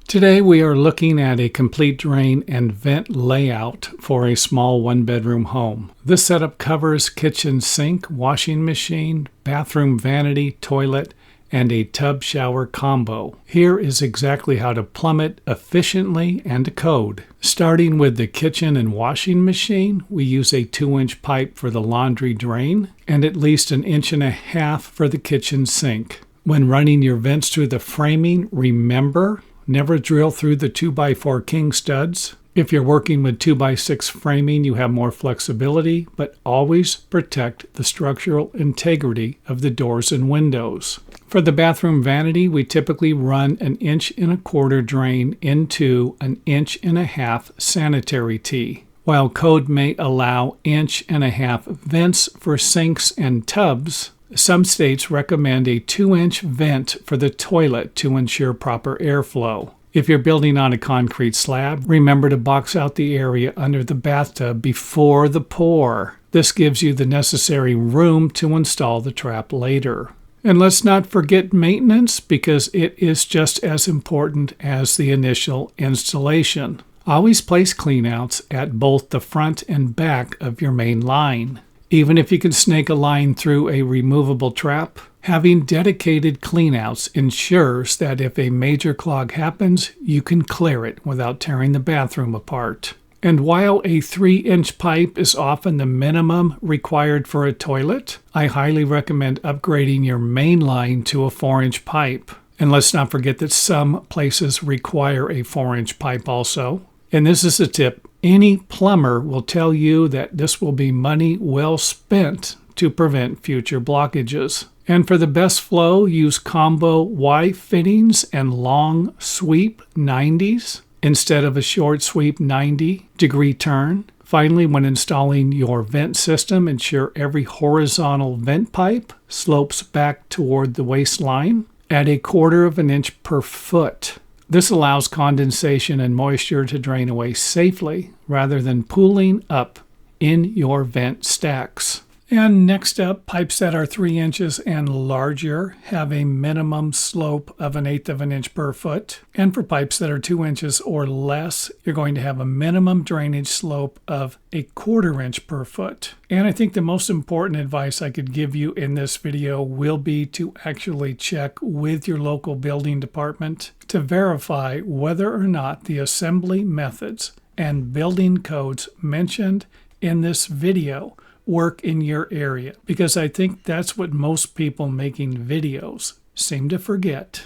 Today we are looking at a complete drain and vent layout for a small one-bedroom home. This setup covers kitchen sink, washing machine, bathroom vanity, toilet, and a tub shower combo. Here is exactly how to plumb it efficiently and to code. Starting with the kitchen and washing machine, we use a 2-inch pipe for the laundry drain and at least 1.5 inches for the kitchen sink. When running your vents through the framing, remember, never drill through the 2x4 king studs. If you're working with 2x6 framing, you have more flexibility, but always protect the structural integrity of the doors and windows. For the bathroom vanity, we typically run 1.25 inch drain into 1.5 inch sanitary tee. While code may allow 1.5 inch vents for sinks and tubs, some states recommend a 2-inch vent for the toilet to ensure proper airflow. If you're building on a concrete slab, remember to box out the area under the bathtub before the pour. This gives you the necessary room to install the trap later. And let's not forget maintenance, because it is just as important as the initial installation. Always place cleanouts at both the front and back of your main line. Even if you can snake a line through a removable trap, having dedicated cleanouts ensures that if a major clog happens, you can clear it without tearing the bathroom apart. And while a 3-inch pipe is often the minimum required for a toilet, I highly recommend upgrading your main line to a 4-inch pipe. And let's not forget that some places require a 4-inch pipe also. And this is a tip. Any plumber will tell you that this will be money well spent to prevent future blockages. And for the best flow, use combo Y fittings and long sweep 90s instead of a short sweep 90-degree turn. Finally, when installing your vent system, ensure every horizontal vent pipe slopes back toward the waistline at 1/4 inch per foot. This allows condensation and moisture to drain away safely rather than pooling up in your vent stacks. And next up, pipes that are 3 inches and larger have a minimum slope of 1/8 inch per foot. And for pipes that are 2 inches or less, you're going to have a minimum drainage slope of 1/4 inch per foot. And I think the most important advice I could give you in this video will be to actually check with your local building department to verify whether or not the assembly methods and building codes mentioned in this video work in your area, because I think that's what most people making videos seem to forget.